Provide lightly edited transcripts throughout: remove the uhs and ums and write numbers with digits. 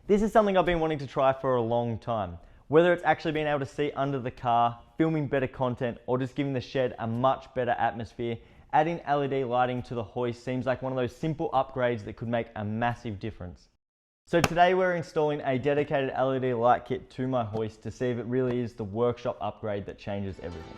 This is something I've been wanting to try for a long time. Whether it's actually being able to see under the car, filming better content, or just giving the shed a much better atmosphere, adding LED lighting to the hoist seems like one of those simple upgrades that could make a massive difference. So today we're installing a dedicated LED light kit to my hoist to see if it really is the workshop upgrade that changes everything.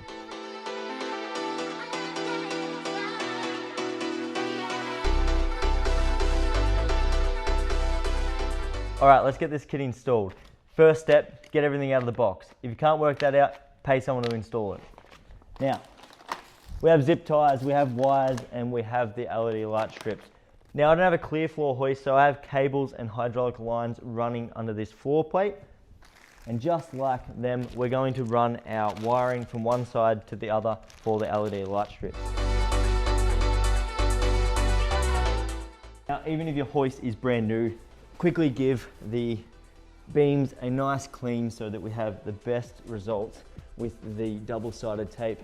All right, let's get this kit installed. First step, get everything out of the box. If you can't work that out, pay someone to install it. Now, we have zip ties, we have wires, and we have the LED light strips. Now, I don't have a clear floor hoist, so I have cables and hydraulic lines running under this floor plate. And just like them, we're going to run our wiring from one side to the other for the LED light strips. Now, even if your hoist is brand new, quickly give the beams a nice clean so that we have the best results with the double-sided tape.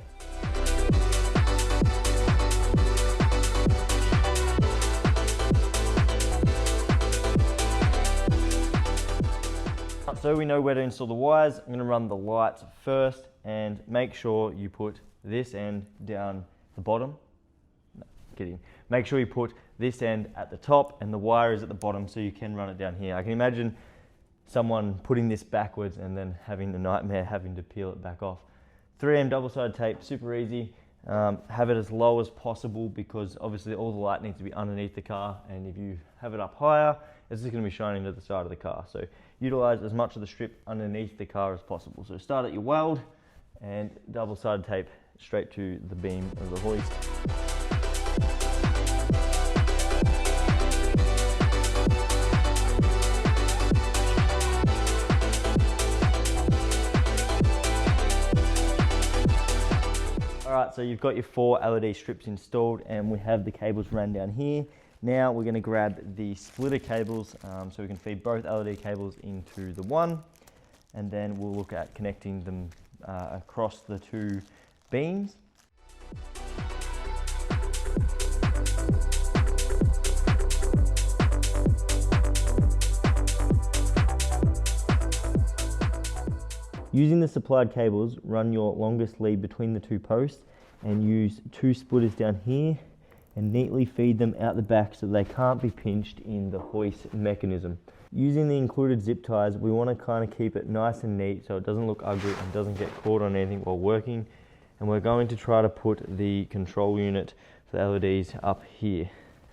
So we know where to install the wires. I'm going to run the lights first and make sure you put this end down the bottom. No, kidding. Make sure you put this end at the top and the wire is at the bottom so you can run it down here. I can imagine someone putting this backwards and then having the nightmare having to peel it back off. 3M double-sided tape, super easy. Have it as low as possible because obviously all the light needs to be underneath the car, and if you have it up higher, it's just going to be shining to the side of the car. So utilize as much of the strip underneath the car as possible. So start at your weld and double-sided tape straight to the beam of the hoist. Alright, so you've got your 4 LED strips installed and we have the cables run down here. Now we're going to grab the splitter cables so we can feed both LED cables into the one, and then we'll look at connecting them across the 2 beams. Using the supplied cables, run your longest lead between the 2 posts and use 2 splitters down here and neatly feed them out the back so they can't be pinched in the hoist mechanism. Using the included zip ties, we want to kind of keep it nice and neat so it doesn't look ugly and doesn't get caught on anything while working. And we're going to try to put the control unit for the LEDs up here.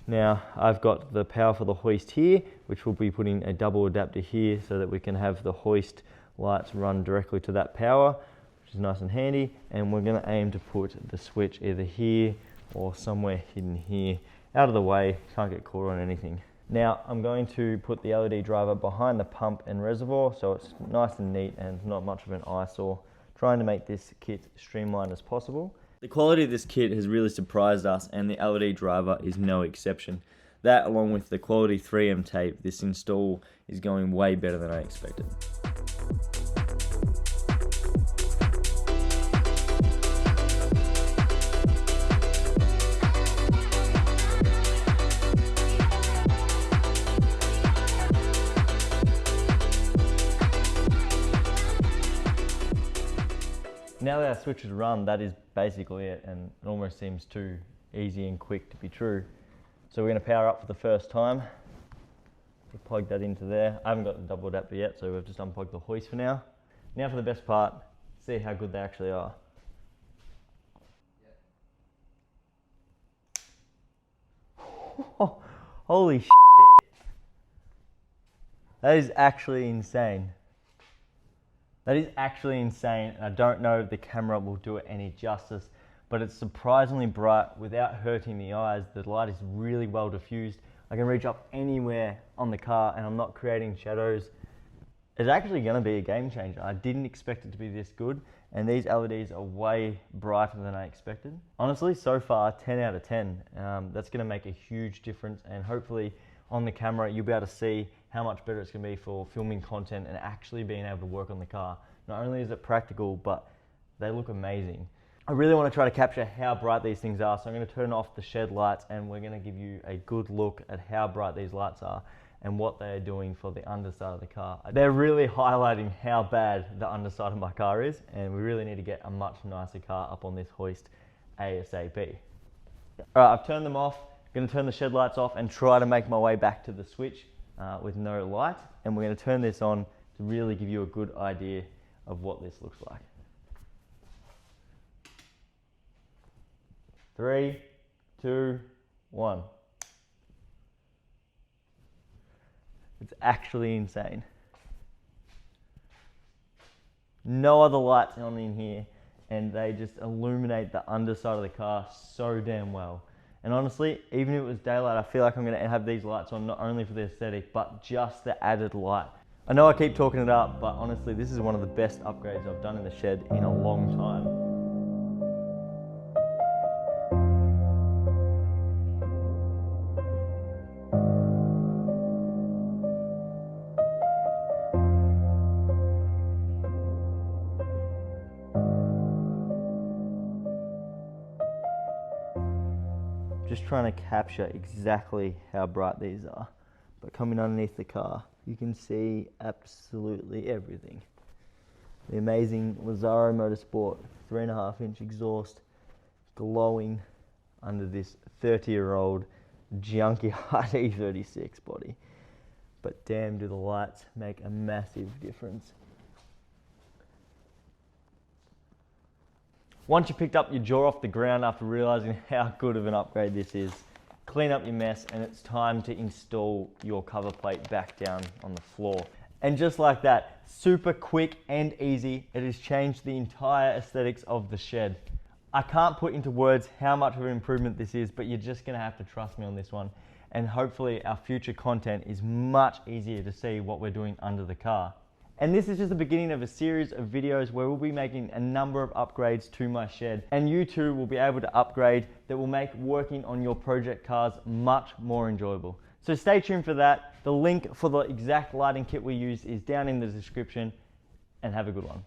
Now, I've got the power for the hoist here, which we'll be putting a double adapter here so that we can have the hoist lights run directly to that power, which is nice and handy. And we're going to aim to put the switch either here or somewhere hidden here, out of the way, can't get caught on anything. Now I'm going to put the LED driver behind the pump and reservoir so it's nice and neat and not much of an eyesore, trying to make this kit streamlined as possible. The quality of this kit has really surprised us and the LED driver is no exception. That, along with the quality 3M tape, this install is going way better than I expected. Now that our switch is run, that is basically it, and it almost seems too easy and quick to be true. So we're going to power up for the first time. We'll plug that into there. I haven't got the double adapter yet, so we've just unplugged the hoist for now. Now for the best part, see how good they actually are. Holy shit. That is actually insane. That is actually insane, and I don't know if the camera will do it any justice, but it's surprisingly bright without hurting the eyes. The light is really well diffused. I can reach up anywhere on the car and I'm not creating shadows. It's actually going to be a game changer. I didn't expect it to be this good, and these LEDs are way brighter than I expected. Honestly, so far, 10 out of 10. That's going to make a huge difference, and hopefully on the camera you'll be able to see how much better it's going to be for filming content and actually being able to work on the car. Not only is it practical, but they look amazing. I really want to try to capture how bright these things are, so I'm going to turn off the shed lights and we're going to give you a good look at how bright these lights are. and what they are doing for the underside of the car. They're really highlighting how bad the underside of my car is, and we really need to get a much nicer car up on this hoist ASAP. All right, I've turned them off. Going to turn the shed lights off and try to make my way back to the switch with no light, and we're going to turn this on to really give you a good idea of what this looks like. 3, 2, 1. It's actually insane. No other lights on in here, and they just illuminate the underside of the car so damn well. And honestly, even if it was daylight, I feel like I'm going to have these lights on not only for the aesthetic, but just the added light. I know I keep talking it up, but honestly, this is one of the best upgrades I've done in the shed in a long time. Just trying to capture exactly how bright these are, but coming underneath the car, you can see absolutely everything. The amazing Lazaro Motorsport 3.5-inch exhaust glowing under this 30-year-old junkyard E36 body. But damn, do the lights make a massive difference. Once you picked up your jaw off the ground after realizing how good of an upgrade this is, clean up your mess and it's time to install your cover plate back down on the floor. And just like that, super quick and easy, it has changed the entire aesthetics of the shed. I can't put into words how much of an improvement this is, but you're just gonna have to trust me on this one. And hopefully our future content is much easier to see what we're doing under the car. And this is just the beginning of a series of videos where we'll be making a number of upgrades to my shed, and you too will be able to upgrade that will make working on your project cars much more enjoyable. So stay tuned for that. The link for the exact lighting kit we use is down in the description, and have a good one.